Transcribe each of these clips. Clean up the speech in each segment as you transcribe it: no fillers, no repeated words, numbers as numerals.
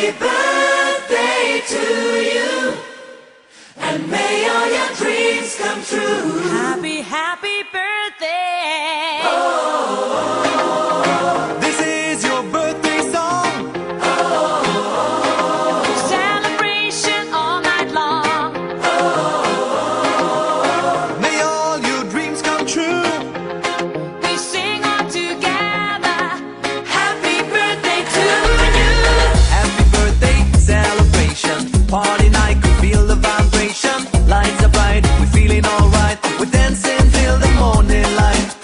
happy birthday to you, and may all your dreams come true. Happy, happy birthday. This is your birthday song. Celebration all night long. May all your dreams come true. We sing all together. Happy birthday to you. Happy birthday celebration. Party night, could feel the vibration. Lights are bright, we're feeling alright. We're dancing till the morning light.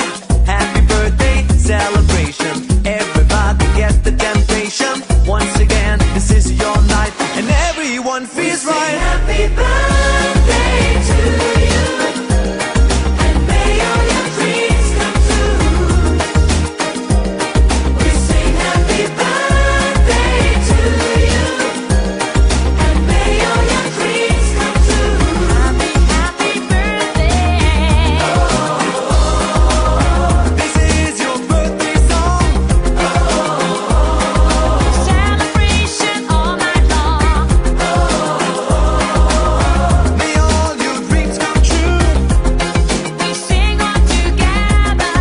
Happy birthday celebration. Everybody get the temptation. Once again, this is your night, and everyone feels Sing right. happy birthday to you, and may all your dreams come true. We sing happy birthday to you, and may all your dreams come true. Happy, happy birthday. This is your birthday song. Celebration all night long. May all your dreams come true. We sing all together.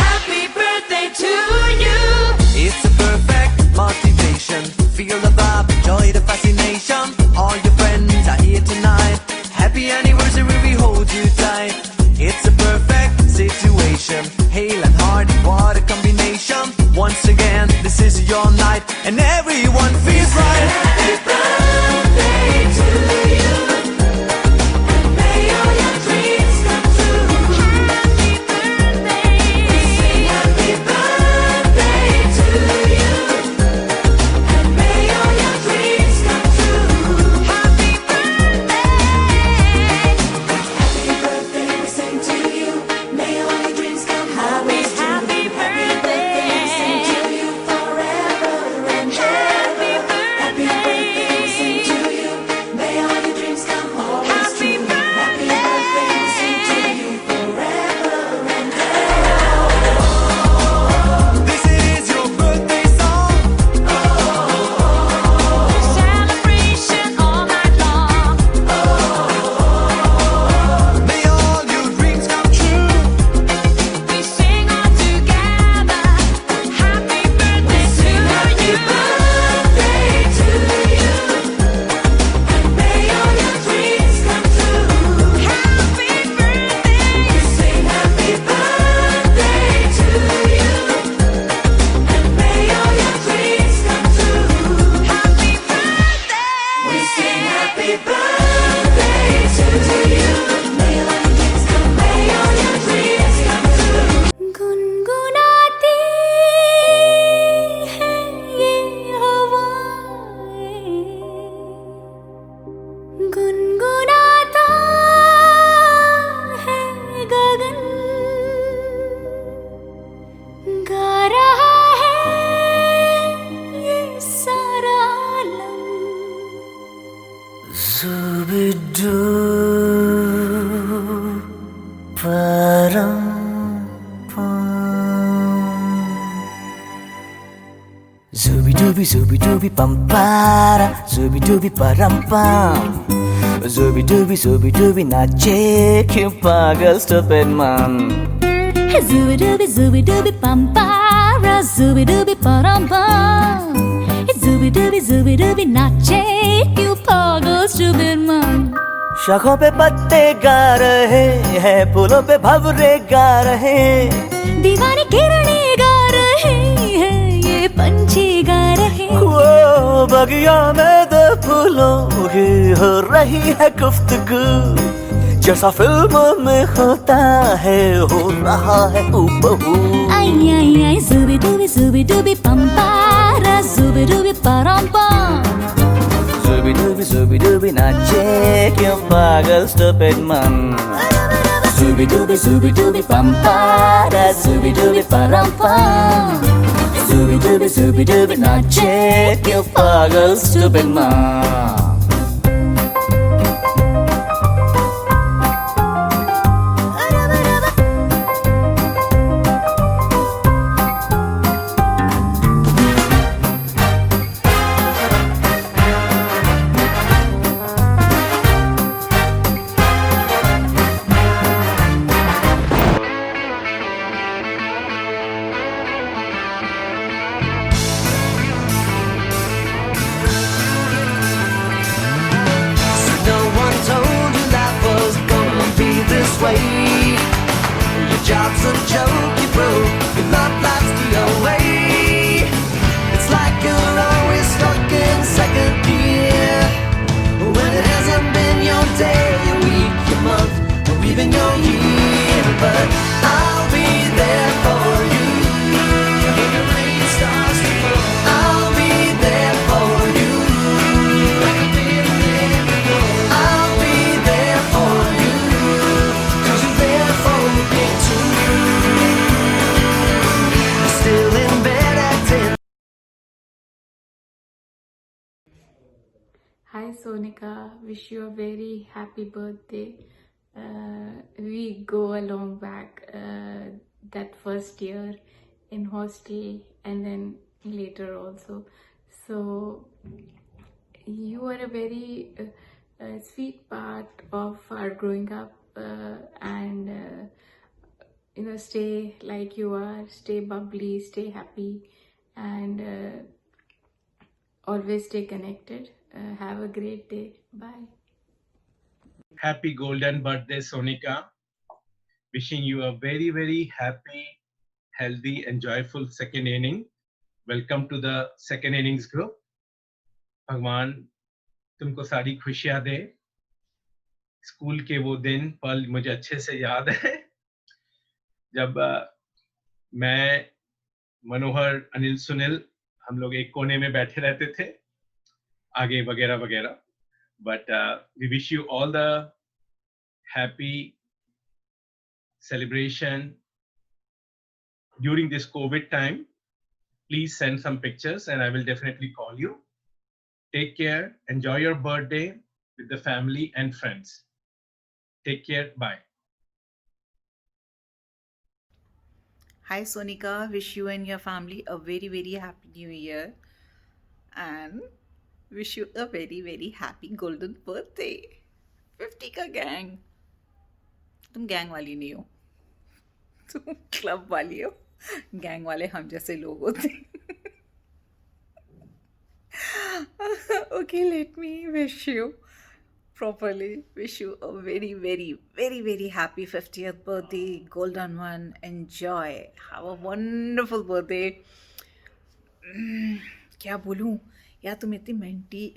Happy birthday to you. It's a perfect motivation. Feel the vibe, enjoy the fascination. All your friends are here tonight. Happy anniversary, we hold you tight. It's a perfect situation. Hale and heart, what a combination. Once again, this is your night, and everyone feels right. Happy birthday to you, and may all your dreams come true. Happy birthday. Happy birthday to you, and may all your dreams come true. Happy birthday. Happy birthday, we sing to you. May all your dreams come always true. Happy birthday. We sing to you forever and ever. Happy birthday, we sing to you. May all your dreams come always Happy true. Happy birthday, we sing to you forever and ever. This is your birthday song. Celebration all night long. May all your dreams come true. We sing all together. Happy birthday to Happy you. birthday to you, and may all your dreams come true. Happy birthday. We sing happy birthday to you, and may all your dreams come true. Happy birthday. We sing happy birthday to you. May all your dreams come, may all your dreams come true. गुनगुनाती है ये हवाएं, गुनगुनाता है गगन, गा रहा है ये सारा आलम. Zubidu param Zubi dooby pampara, zubi dooby param pam. Zubi dooby nache kyun pagal stupid man. Zubi dooby pampara, zubi dooby param pam. Zubi dooby nache kyun pagal stupid man. शाखों पे पत्ते गा रहे हैं, फूलों पे भंवरे गा रहे, दीवाने किरणें गा रहे हैं, ये पंछी गा रहे. वो बगिया में दो फूलों की हो रही है गुफ्तगू, जैसा फिल्मों में होता है हो रहा है हूबहू. आई आई आई zubi dooby pampara, zubi dooby param pam. Zubi dooby nache kyun pagal stupid man. Zubi dooby pampara, zubi dooby param pam. Zubi dooby nache kyun pagal stupid man. a joke you broke. Your love life's the away. It's like you're always stuck in second gear. When it hasn't been your day, your week, your month, or even your year. But I'll be there for you. When the rain starts to fall, I'll be there for you. Like I've been there before. I'll be there for you. 'Cause you're there for me too. You're still in bed at 10. Hi Sonika, wish you a very happy birthday. We go a long back, that first year in hostel and then later also. So you are a very sweet part of our growing up, and stay like you are, stay bubbly, stay happy, and always stay connected. Have a great day. Bye. Happy golden birthday, Sonika. Wishing you a very, very happy, healthy, and joyful second inning. Welcome to the second innings group. भगवान तुमको सारी खुशियां दे. School के वो दिन पल मुझे अच्छे से याद है जब मैं, मनोहर, अनिल, सुनील हम लोग एक कोने में बैठे रहते थे आगे वगैरह वगैरह. But we wish you all the happy celebration during this COVID time. Please send some pictures and I will definitely call you. Take care. Enjoy your birthday with the family and friends. Take care. Bye. Hi Sonika, wish you and your family a very very happy new year and wish you a very very happy golden birthday. 50 का gang. तुम gang वाली नहीं हो, तुम club वाली हो. Gang वाले हम जैसे लोग होते हैं. Okay, let me wish you properly. Wish you a very very very very happy 50th birthday, golden one. Enjoy, have a wonderful birthday. क्या बोलूँ यार, तुम इतनी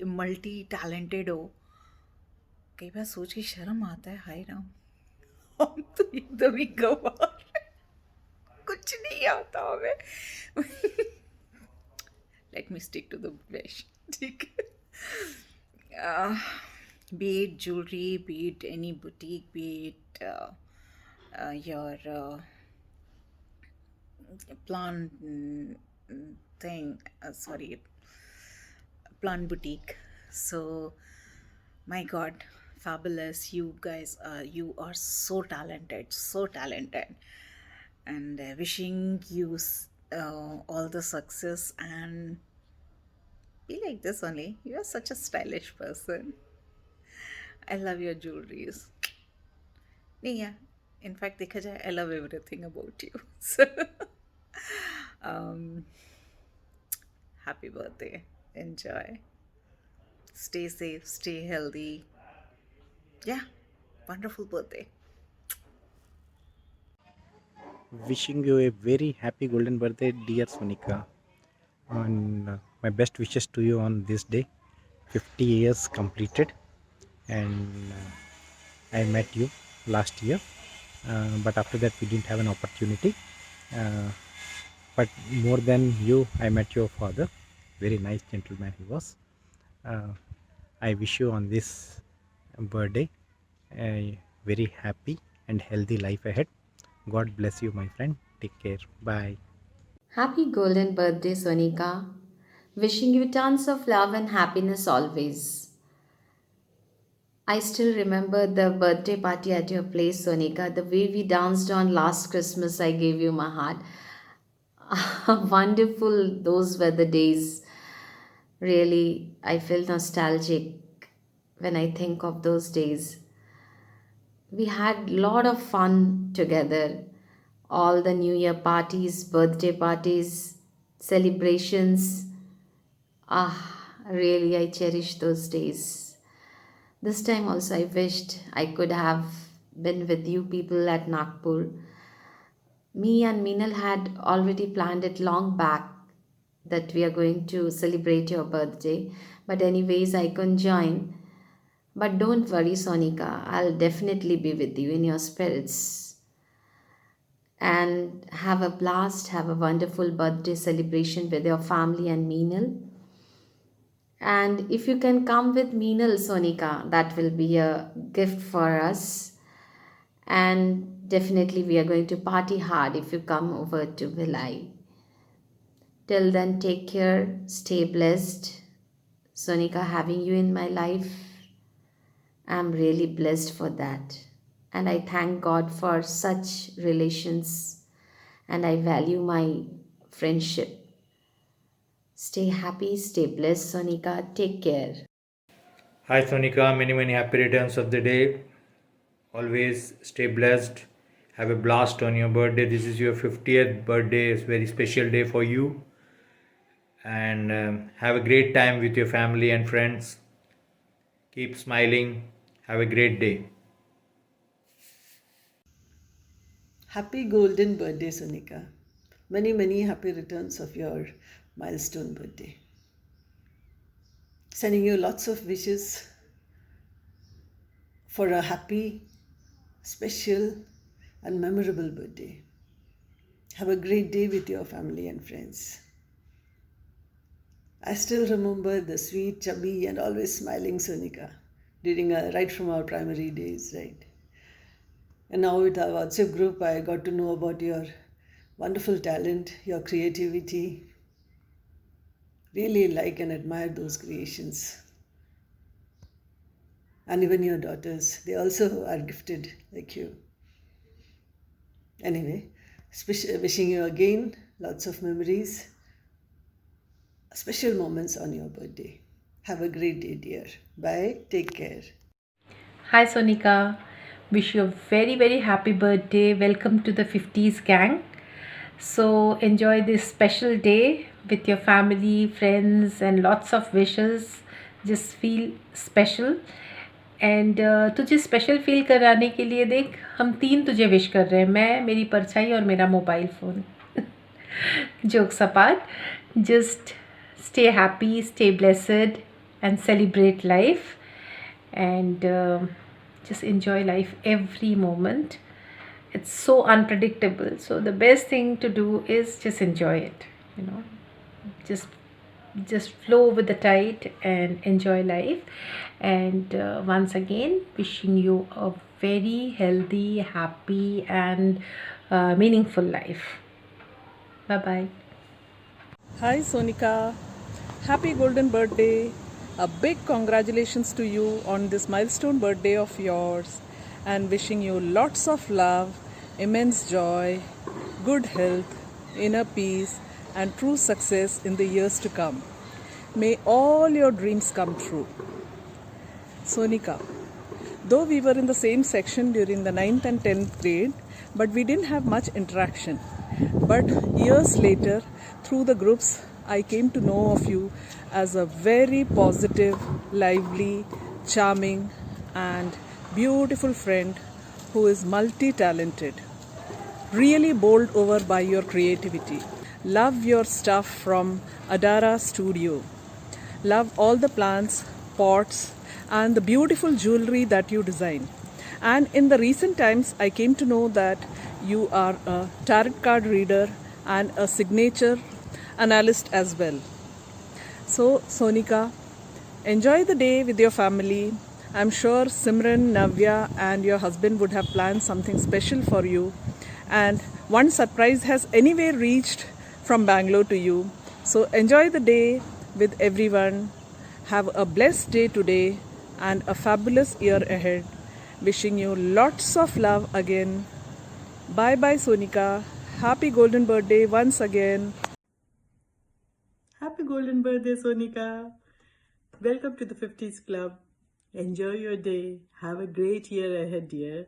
मल्टी टैलेंटेड हो, कई बार सोच के शर्म आता है. हाय राम, हम तो एकदम ही गवार हैं. कुछ नहीं आता हमें. Let me stick to the best. ठीक है. Be it jewelry, be it any boutique, be it your plant thing, plant boutique. So my god, fabulous. You guys you are so talented, and wishing you all the success and be like this only. You are such a stylish person. I love your jewelries. नहीं यार, in fact देखा जाए I love everything about you. So happy birthday. Enjoy. Stay safe, stay healthy. Yeah, wonderful birthday. Wishing you a very happy golden birthday, dear Sonika. And my best wishes to you on this day. 50 years completed, and I met you last year, but after that we didn't have an opportunity. But more than you, I met your father. Very nice gentleman he was. I wish you on this birthday a very happy and healthy life ahead. God bless you, my friend. Take care. Bye. Happy golden birthday, Sonika. Wishing you tons of love and happiness always. I still remember the birthday party at your place, Sonika. The way we danced on last Christmas, I gave you my heart. Wonderful, those were the days. Really, I feel nostalgic when I think of those days. We had a lot of fun together. All the New Year parties, birthday parties, celebrations. Really, I cherish those days. This time also, I wished I could have been with you people at Nagpur. Me and Meenal had already planned it long back that we are going to celebrate your birthday. But, anyways, I couldn't join. But don't worry, Sonika, I'll definitely be with you in your spirits. And have a blast, have a wonderful birthday celebration with your family and Meenal. And if you can come with Meenal, Sonika, that will be a gift for us. And definitely, we are going to party hard if you come over to Vilai. Till then, take care, stay blessed. Sonika, having you in my life, I'm really blessed for that. And I thank God for such relations, and I value my friendship. Stay happy, stay blessed, Sonika. Take care. Hi Sonika, many happy returns of the day. Always stay blessed. Have a blast on your birthday. This is your 50th birthday. It's a very special day for you. And have a great time with your family and friends. Keep smiling. Have a great day. Happy golden birthday, Sonika. Many happy returns of your milestone birthday. Sending you lots of wishes for a happy, special, and memorable birthday. Have a great day with your family and friends. I still remember the sweet, chubby, and always smiling Sonika right from our primary days, right? And now with our WhatsApp group, I got to know about your wonderful talent, your creativity. Really like and admire those creations. And even your daughters, they also are gifted like you. Anyway, wishing you again lots of memories, special moments on your birthday. Have a great day, dear. Bye. Take care. Hi Sonika, wish you a very happy birthday. Welcome to the 50s gang. So enjoy this special day with your family, friends, and lots of wishes. Just feel special. And तुझे special feel कराने के लिए देख हम तीन तुझे wish कर रहे हैं, मैं, मेरी परछाई और मेरा mobile phone. Jokes apart, just stay happy, stay blessed, and celebrate life, and just enjoy life every moment. It's so unpredictable, so the best thing to do is just enjoy it, just flow with the tide and enjoy life. And once again, wishing you a very healthy, happy, and meaningful life. Bye bye. Hi Sonika, happy golden birthday. A big congratulations to you on this milestone birthday of yours, and wishing you lots of love, immense joy, good health, inner peace, and true success in the years to come. May all your dreams come true. Sonika, though we were in the same section during the 9th and 10th grade, but we didn't have much interaction. But years later, through the groups, I came to know of you as a very positive, lively, charming, and beautiful friend who is multi-talented. Really bowled over by your creativity. Love your stuff from Adara Studio. Love all the plants, pots, and the beautiful jewelry that you design. And in the recent times, I came to know that you are a tarot card reader and a signature analyst as well. So, Sonika, enjoy the day with your family. I'm sure Simran, Navya, and your husband would have planned something special for you. And one surprise has anyway reached from Bangalore to you. So, enjoy the day with everyone. Have a blessed day today and a fabulous year ahead. Wishing you lots of love again. Bye bye, Sonika. Happy golden birthday once again. Happy golden birthday, Sonika. Welcome to the 50s Club. Enjoy your day. Have a great year ahead, dear.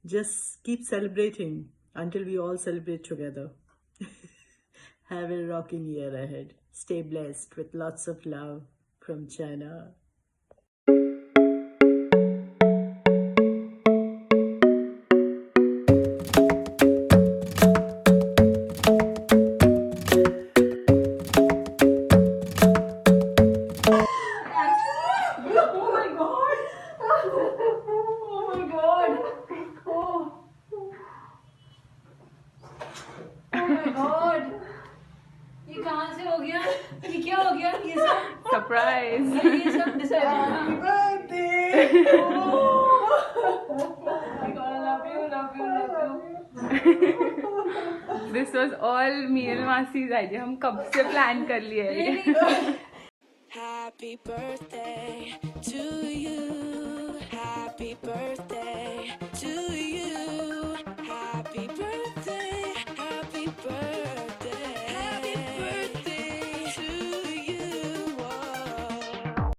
Just keep celebrating until we all celebrate together. Have a rocking year ahead. Stay blessed with lots of love from China. कहाँ से हो गया, ये क्या हो गया, ये सब सरप्राइज. ये सब decide. Happy birthday! love you. This was all me and Masi's idea. हम कब से प्लान कर लिए हैं ये. Happy birthday to you. Happy birthday to you.